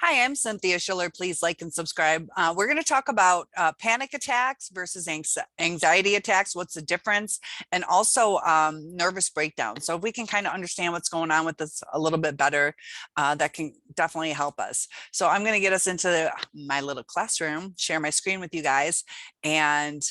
Hi, I'm Cynthia Schiller. Please like and subscribe. We're going to talk about panic attacks versus anxiety attacks. What's the difference? And also nervous breakdown. So if we can kind of understand what's going on with this a little bit better, that can definitely help us. So I'm going to get us into my little classroom, share my screen with you guys, and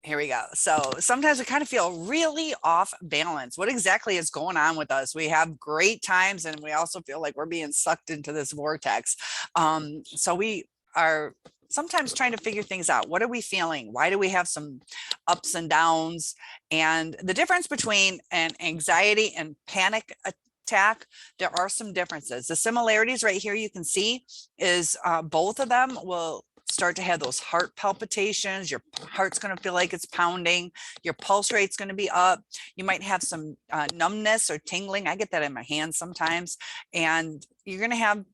here we go. So sometimes we kind of feel really off balance. What exactly is going on with us? We have great times and we also feel like we're being sucked into this vortex. So we are sometimes trying to figure things out. What are we feeling? Why do we have some ups and downs? And the difference between an anxiety and panic attack, there are some differences. The similarities right here you can see is both of them will start to have those heart palpitations. Your heart's going to feel like it's pounding. Your pulse rate's going to be up. You might have some numbness or tingling. I get that in my hands sometimes. And you're going to have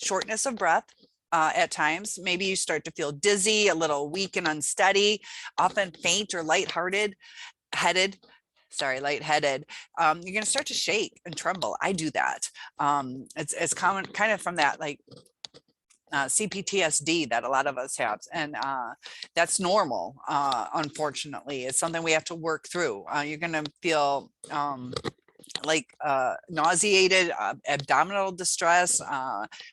shortness of breath. At times, maybe you start to feel dizzy, a little weak and unsteady, often faint or lightheaded. Lightheaded. You're going to start to shake and tremble. I do that. It's common, kind of from that like CPTSD that a lot of us have, and that's normal. Unfortunately, it's something we have to work through. You're going to feel like nauseated, abdominal distress,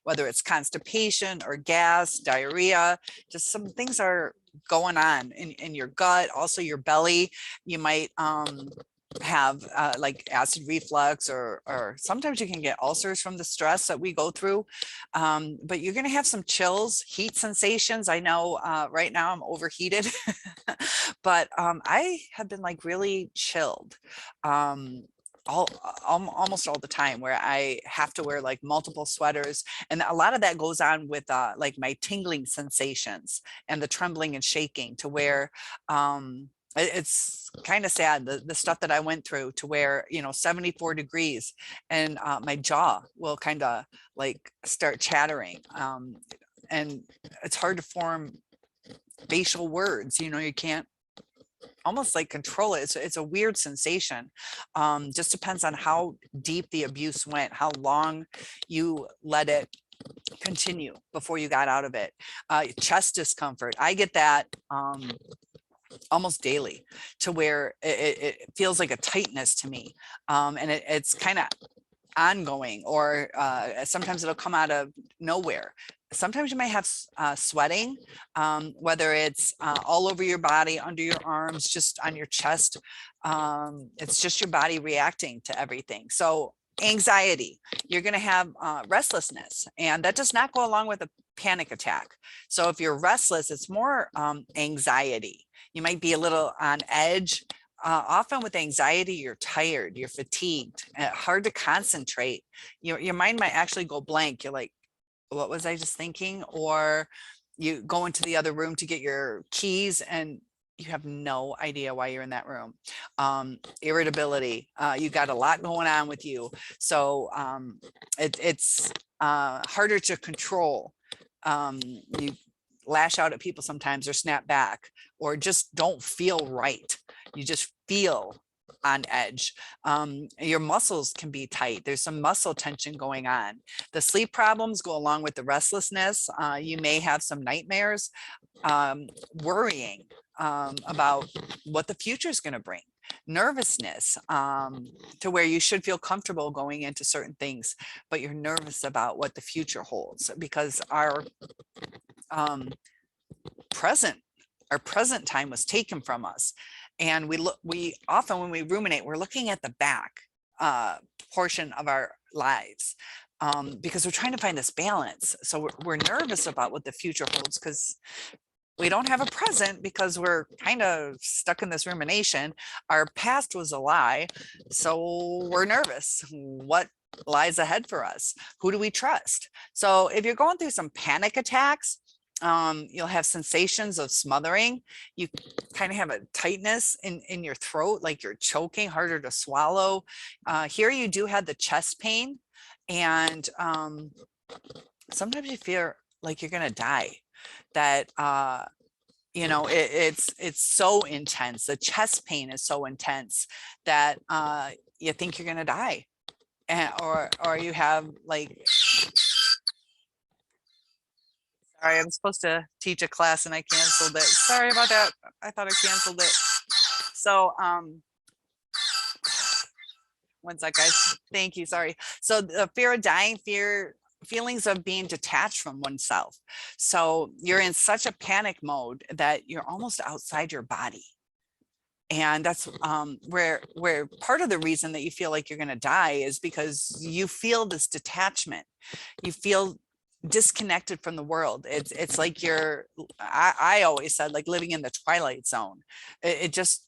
whether it's constipation or gas, diarrhea. Just some things are going on in your gut, also your belly. You might have like acid reflux, or sometimes you can get ulcers from the stress that we go through. But you're going to have some chills, heat sensations. I know right now I'm overheated, but I have been like really chilled. Almost all the time, where I have to wear like multiple sweaters, and a lot of that goes on with like my tingling sensations and the trembling and shaking, to where it's kind of sad, the stuff that I went through, to where 74 degrees and my jaw will kind of like start chattering, and it's hard to form facial words. You can't almost like control it. It's a weird sensation. Just depends on how deep the abuse went, how long you let it continue before you got out of it. Chest discomfort, I get that almost daily, to where it feels like a tightness to me, and it's kind of ongoing, or sometimes it'll come out of nowhere. Sometimes you might have sweating, whether it's all over your body, under your arms, just on your chest. It's just your body reacting to everything. So anxiety, you're going to have restlessness, and that does not go along with a panic attack. So if you're restless, it's more anxiety. You might be a little on edge. Often with anxiety, you're tired, you're fatigued, hard to concentrate. Your mind might actually go blank. You're like, what was I just thinking? Or you go into the other room to get your keys and you have no idea why you're in that room. Irritability, you got a lot going on with you. So it's harder to control. You lash out at people sometimes, or snap back, or just don't feel right. You just feel on edge. Your muscles can be tight. There's some muscle tension going on. The sleep problems go along with the restlessness. You may have some nightmares, worrying about what the future is going to bring. Nervousness, to where you should feel comfortable going into certain things, but you're nervous about what the future holds, because our present time was taken from us. And we often, when we ruminate, we're looking at the back portion of our lives, because we're trying to find this balance. So we're nervous about what the future holds, because we don't have a present, because we're kind of stuck in this rumination. Our past was a lie, so we're nervous. What lies ahead for us? Who do we trust? So if you're going through some panic attacks, you'll have sensations of smothering. You kind of have a tightness in your throat, like you're choking, harder to swallow. Here you do have the chest pain, and sometimes you feel like you're gonna die. That it's so intense. The chest pain is so intense that you think you're gonna die, or you have like Sorry, I'm supposed to teach a class and I canceled it. Sorry about that. I thought I canceled it. So, one sec, guys. Thank you. Sorry. So the fear of dying, feelings of being detached from oneself. So you're in such a panic mode that you're almost outside your body. And that's where part of the reason that you feel like you're going to die is because you feel this detachment. You feel disconnected from the world. It's like I always said, like living in the twilight zone. It just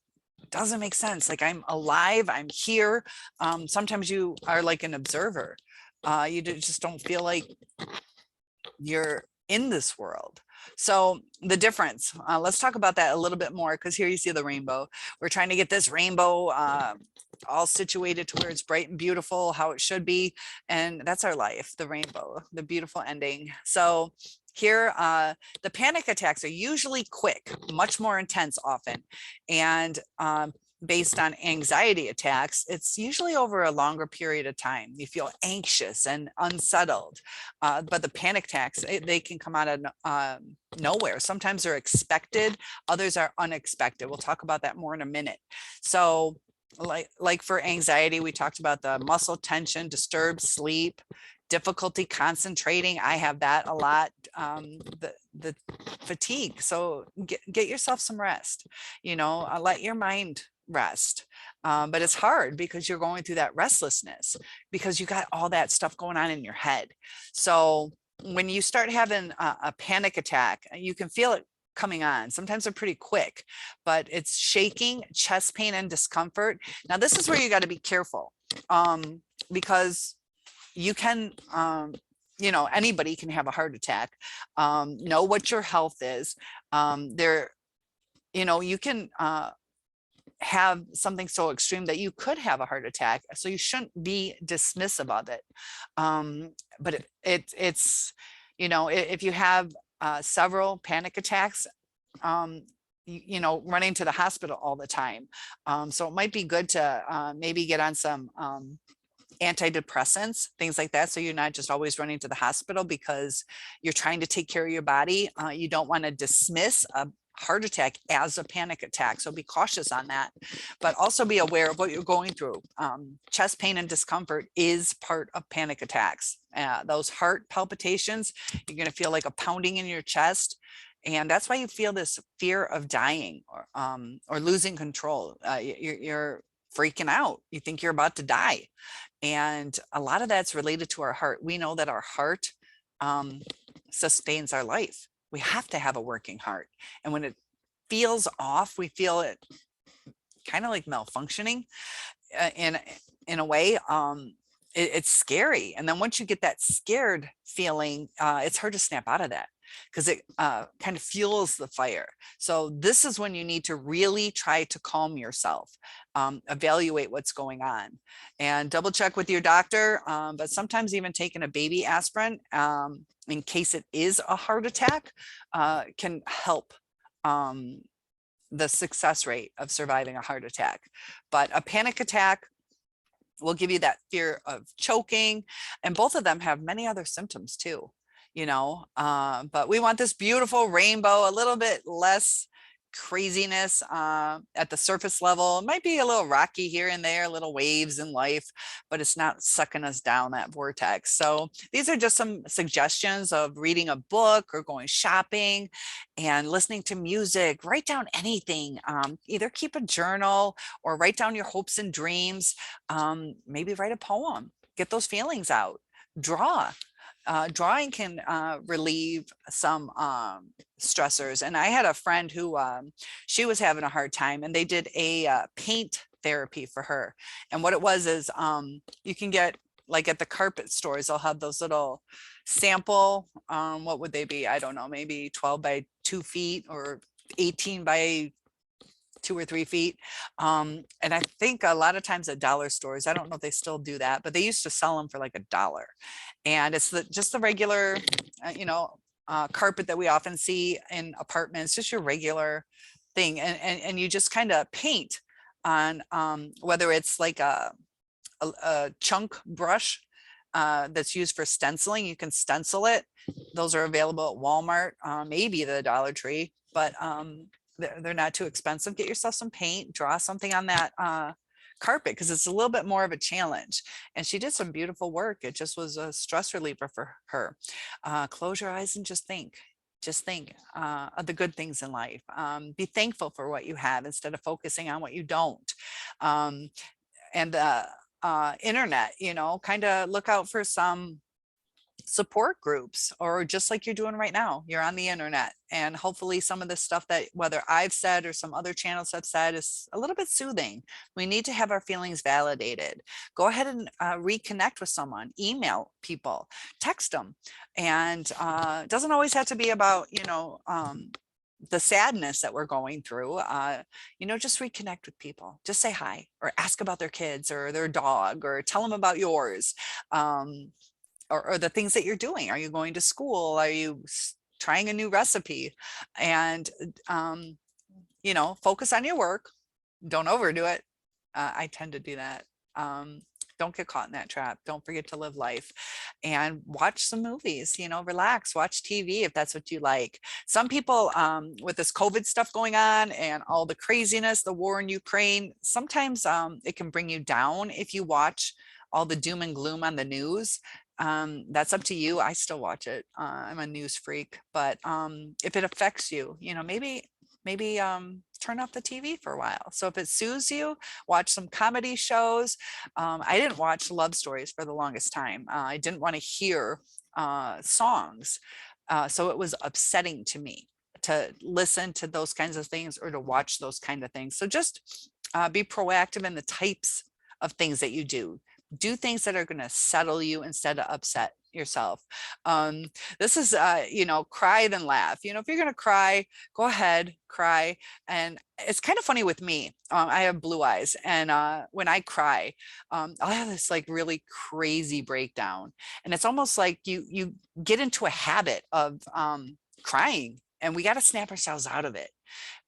doesn't make sense. Like I'm alive, I'm here. Sometimes you are like an observer. Just don't feel like you're in this world. So the difference, let's talk about that a little bit more, because here you see the rainbow. We're trying to get this rainbow all situated to where it's bright and beautiful, how it should be. And that's our life, the rainbow, the beautiful ending. So here, the panic attacks are usually quick, much more intense often. And based on anxiety attacks, it's usually over a longer period of time. You feel anxious and unsettled. But the panic attacks, they can come out of nowhere. Sometimes they're expected, others are unexpected. We'll talk about that more in a minute. So like for anxiety, we talked about the muscle tension, disturbed sleep, difficulty concentrating. I have that a lot. The fatigue. So get yourself some rest, let your mind rest. But it's hard because you're going through that restlessness because you got all that stuff going on in your head. So when you start having a panic attack, you can feel it coming on. Sometimes they're pretty quick, but it's shaking, chest pain, and discomfort. Now, this is where you got to be careful because you can, anybody can have a heart attack. Know what your health is. You can have something so extreme that you could have a heart attack. So you shouldn't be dismissive of it. But it's, if you have several panic attacks, running to the hospital all the time. So it might be good to maybe get on some antidepressants, things like that. So you're not just always running to the hospital because you're trying to take care of your body. You don't want to dismiss a heart attack as a panic attack. So be cautious on that, but also be aware of what you're going through. Chest pain and discomfort is part of panic attacks. Those heart palpitations, you're going to feel like a pounding in your chest. And that's why you feel this fear of dying or losing control. You're freaking out. You think you're about to die. And a lot of that's related to our heart. We know that our heart sustains our life. We have to have a working heart. And when it feels off, we feel it kind of like malfunctioning in a way. It's scary. And then once you get that scared feeling, it's hard to snap out of that because it kind of fuels the fire. So this is when you need to really try to calm yourself, evaluate what's going on, and double check with your doctor. But sometimes even taking a baby aspirin in case it is a heart attack can help the success rate of surviving a heart attack. But a panic attack will give you that fear of choking, and both of them have many other symptoms too. But we want this beautiful rainbow, a little bit less craziness at the surface level. It might be a little rocky here and there, little waves in life, but it's not sucking us down that vortex. So these are just some suggestions of reading a book or going shopping and listening to music. Write down anything, either keep a journal or write down your hopes and dreams. Maybe write a poem, get those feelings out, draw. Drawing can relieve some stressors. And I had a friend who she was having a hard time, and they did a paint therapy for her. And what it was is you can get, like at the carpet stores, they'll have those little sample, what would they be? I don't know, maybe 12 by 2 feet or 18 by 2 or 3 feet. And I think a lot of times at dollar stores, I don't know if they still do that, but they used to sell them for like $1. And it's just the regular, carpet that we often see in apartments, just your regular thing. And you just kind of paint on whether it's like a chunk brush that's used for stenciling. You can stencil it. Those are available at Walmart, maybe the Dollar Tree, but they're not too expensive. Get yourself some paint, draw something on that carpet, because it's a little bit more of a challenge. And she did some beautiful work. It just was a stress reliever for her. Close your eyes and just think of the good things in life. Be thankful for what you have instead of focusing on what you don't. Um, and the internet, kind of look out for some support groups, or just like you're doing right now, you're on the internet, and hopefully some of the stuff that whether I've said or some other channels have said is a little bit soothing. We need to have our feelings validated. Go ahead and reconnect with someone, email people, text them. And it doesn't always have to be about the sadness that we're going through. Just reconnect with people, just say hi, or ask about their kids or their dog, or tell them about yours. Or the things that you're doing. Are you going to school? Are you trying a new recipe? And, focus on your work. Don't overdo it. I tend to do that. Don't get caught in that trap. Don't forget to live life, and watch some movies, relax, watch TV if that's what you like. Some people, with this COVID stuff going on and all the craziness, the war in Ukraine, sometimes it can bring you down if you watch all the doom and gloom on the news. That's up to you. I still watch it. I'm a news freak, but if it affects you, maybe turn off the TV for a while. So if it soothes you, watch some comedy shows. I didn't watch love stories for the longest time. I didn't want to hear songs. So it was upsetting to me to listen to those kinds of things or to watch those kind of things. So just be proactive in the types of things that you do. Do things that are going to settle you instead of upset yourself. This is, cry then laugh. If you're going to cry, go ahead, cry. And it's kind of funny with me. I have blue eyes, and when I cry, I'll have this like really crazy breakdown. And it's almost like you get into a habit of crying, and we got to snap ourselves out of it.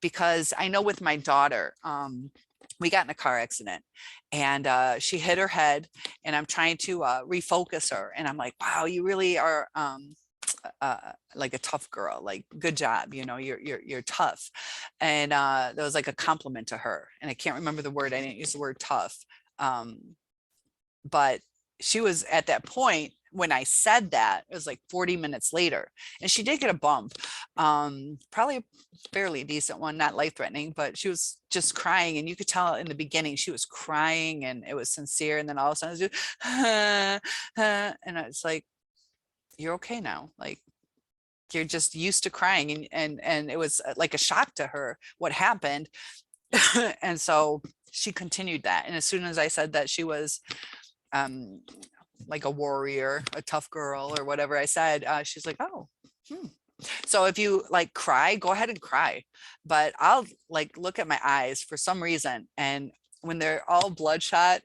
Because I know with my daughter, we got in a car accident, and she hit her head, and I'm trying to refocus her. And I'm like, wow, you really are like a tough girl, like good job, you're tough. And that was like a compliment to her. And I can't remember the word. I didn't use the word tough. But she was at that point when I said that, it was like 40 minutes later, and she did get a bump, probably a fairly decent one, not life threatening, but she was just crying. And you could tell in the beginning she was crying and it was sincere. And then all of a sudden, it was just, and it's like, you're okay now. Like, you're just used to crying. And it was like a shock to her what happened. And so she continued that. And as soon as I said that she was, like a warrior, a tough girl, or whatever I said, she's like, oh, So if you like cry, go ahead and cry. But I'll like look at my eyes for some reason, and when they're all bloodshot,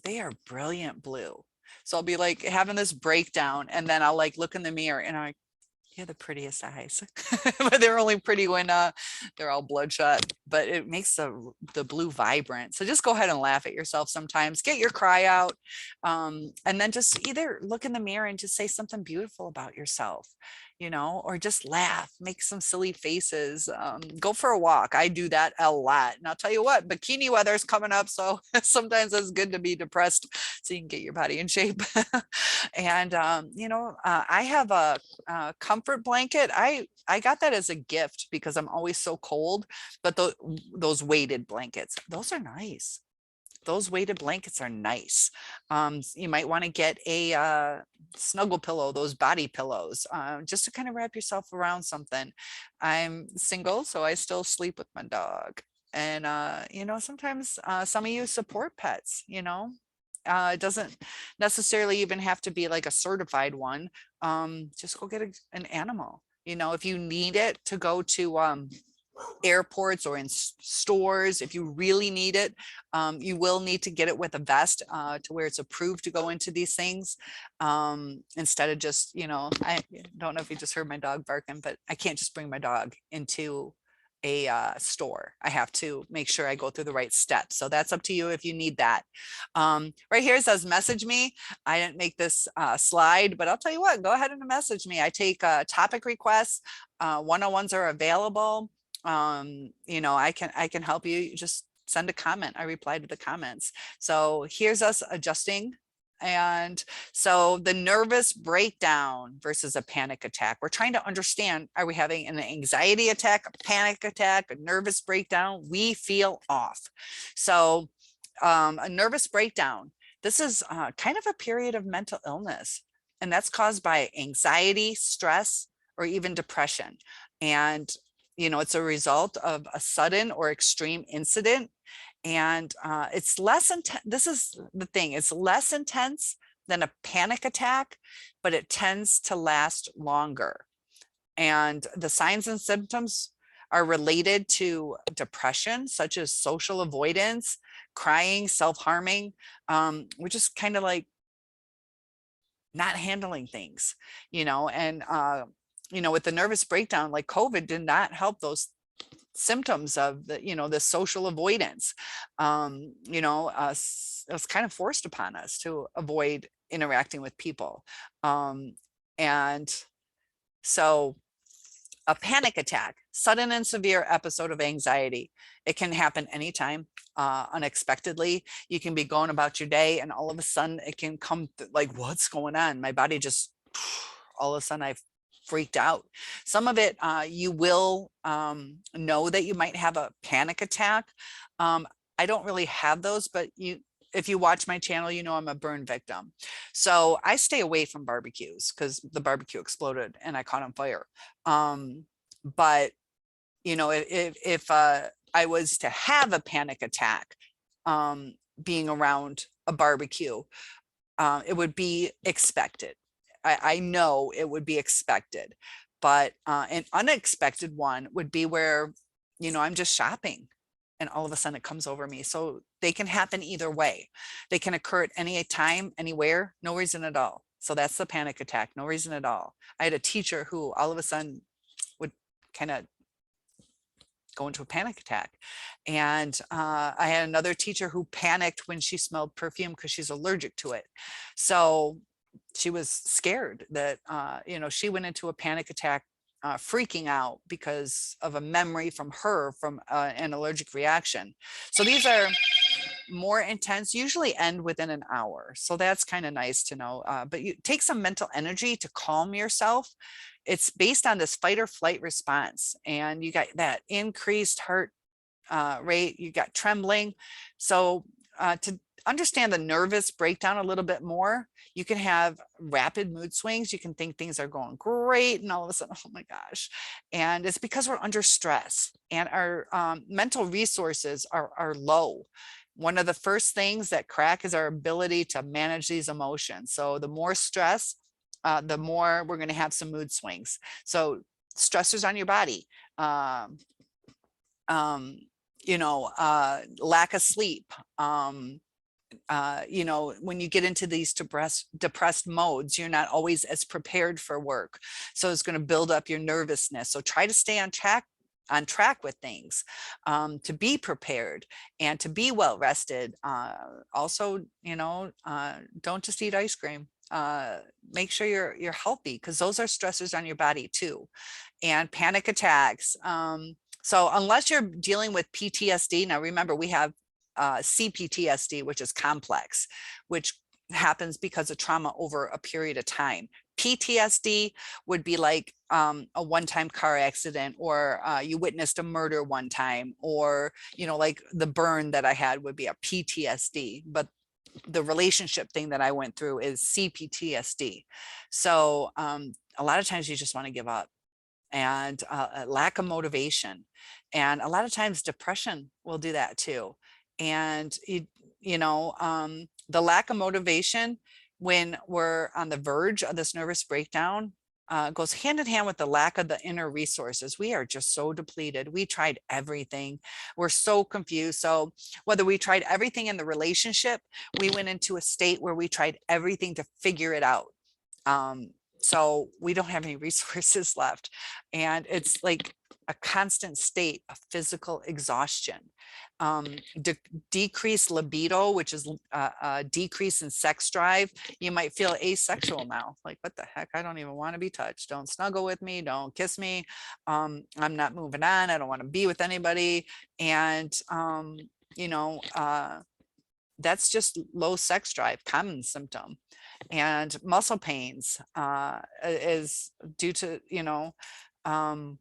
they are brilliant blue. So I'll be like having this breakdown, and then I'll like look in the mirror, and I'm like, you have the prettiest eyes. But they're only pretty when they're all bloodshot, but it makes the blue vibrant. So just go ahead and laugh at yourself sometimes, get your cry out, and then just either look in the mirror and just say something beautiful about yourself, or just laugh, make some silly faces, go for a walk. I do that a lot. And I'll tell you what, bikini weather is coming up. So sometimes it's good to be depressed so you can get your body in shape. And, I have a comfort blanket. I got that as a gift because I'm always so cold, but those weighted blankets, those are nice. Those weighted blankets are nice. You might want to get a snuggle pillow, those body pillows, just to kind of wrap yourself around something. I'm single, so I still sleep with my dog. And, sometimes some of you support pets, it doesn't necessarily even have to be like a certified one. Just go get an animal. If you need it to go to airports or in stores, if you really need it, you will need to get it with a vest to where it's approved to go into these things, instead of just, I don't know if you just heard my dog barking, but I can't just bring my dog into a store. I have to make sure I go through the right steps. So that's up to you if you need that. Right here it says message me. I didn't make this slide, but I'll tell you what, go ahead and message me. I take topic requests. One-on-ones are available. You know, I can help you. Just send a comment. I reply to the comments. So here's us adjusting. And so the nervous breakdown versus a panic attack, we're trying to understand, are we having an anxiety attack, a panic attack, a nervous breakdown? We feel off. So a nervous breakdown, this is kind of a period of mental illness, and that's caused by anxiety, stress, or even depression. And, you know, it's a result of a sudden or extreme incident. And it's less intense. This is the thing, it's less intense than a panic attack, but it tends to last longer. And the signs and symptoms are related to depression, such as social avoidance, crying, self-harming, which is kind of like not handling things, you know. And you know, with the nervous breakdown, like COVID did not help those symptoms of the, you know, the social avoidance. You know, it was kind of forced upon us to avoid interacting with people. And so a panic attack, sudden and severe episode of anxiety. It can happen anytime, unexpectedly. You can be going about your day and all of a sudden it can come like, what's going on? My body just, all of a sudden I've freaked out. Some of it, you will know that you might have a panic attack. I don't really have those, but if you watch my channel, you know I'm a burn victim. So I stay away from barbecues because the barbecue exploded and I caught on fire. But you know, if I was to have a panic attack, being around a barbecue, it would be expected. I know it would be expected, but an unexpected one would be where, you know, I'm just shopping and all of a sudden it comes over me. So they can happen either way. They can occur at any time, anywhere, no reason at all. So that's the panic attack, no reason at all. I had a teacher who all of a sudden would kind of go into a panic attack. And I had another teacher who panicked when she smelled perfume because she's allergic to it. So she was scared that, you know, she went into a panic attack, freaking out because of a memory from her from an allergic reaction. So these are more intense, usually end within an hour. So that's kind of nice to know. But you take some mental energy to calm yourself. It's based on this fight or flight response. And you got that increased heart rate, you got trembling. So to understand the nervous breakdown a little bit more, you can have rapid mood swings. You can think things are going great and all of a sudden, oh my gosh. And it's because we're under stress and our mental resources are low. One of the first things that crack is our ability to manage these emotions. So the more stress, the more we're going to have some mood swings. So stressors on your body, you know, lack of sleep, you know, when you get into these depressed modes, you're not always as prepared for work. So it's going to build up your nervousness. So try to stay on track with things, to be prepared and to be well rested. Also, you know, don't just eat ice cream. Make sure you're healthy because those are stressors on your body too. And panic attacks. So unless you're dealing with PTSD, now remember we have CPTSD, which is complex, which happens because of trauma over a period of time. PTSD would be like a one-time car accident, or you witnessed a murder one time, or, you know, like the burn that I had would be a PTSD, but the relationship thing that I went through is CPTSD. So a lot of times you just want to give up, and a lack of motivation. And a lot of times depression will do that too. And you know, the lack of motivation when we're on the verge of this nervous breakdown goes hand in hand with the lack of the inner resources. We are just so depleted. We tried everything. We're so confused. So whether we tried everything in the relationship, we went into a state where we tried everything to figure it out. So we don't have any resources left. And it's like, a constant state of physical exhaustion, decreased libido, which is a decrease in sex drive. You might feel asexual now, like, what the heck, I don't even want to be touched, don't snuggle with me, don't kiss me, I'm not moving on, I don't want to be with anybody. And you know, that's just low sex drive, common symptom. And muscle pains is due to, you know, um,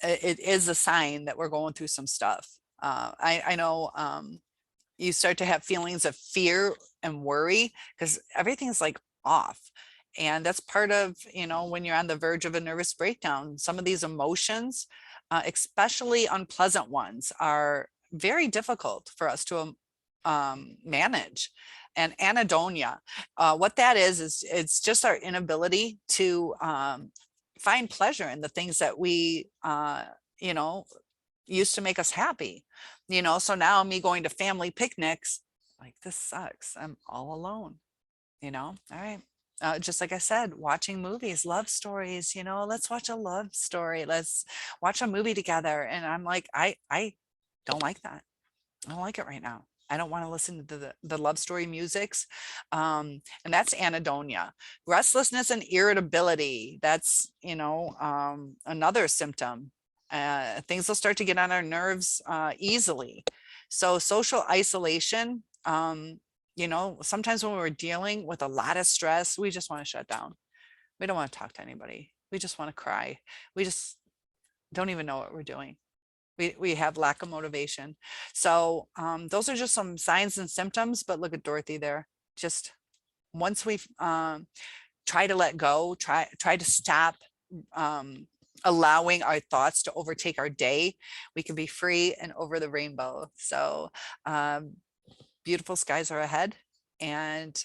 it is a sign that we're going through some stuff. I know you start to have feelings of fear and worry because everything's like off. And that's part of, you know, when you're on the verge of a nervous breakdown, some of these emotions, especially unpleasant ones, are very difficult for us to manage. And anhedonia, what that is it's just our inability to find pleasure in the things that we, you know, used to make us happy. You know, so now me going to family picnics, like, this sucks, I'm all alone, you know. All right, just like I said, watching movies, love stories, you know, let's watch a love story, let's watch a movie together. And I'm like, I don't like that. I don't like it right now. I don't want to listen to the love story musics. And that's anhedonia. Restlessness and irritability, that's, you know, another symptom. Things will start to get on our nerves easily. So social isolation, you know, sometimes when we're dealing with a lot of stress, we just want to shut down. We don't want to talk to anybody. We just want to cry. We just don't even know what we're doing. We have lack of motivation. So those are just some signs and symptoms. But look at Dorothy there. Just once we try to let go, try to stop allowing our thoughts to overtake our day, we can be free and over the rainbow. So beautiful skies are ahead. And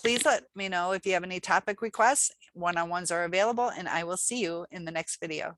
please let me know if you have any topic requests. One-on-ones are available, and I will see you in the next video.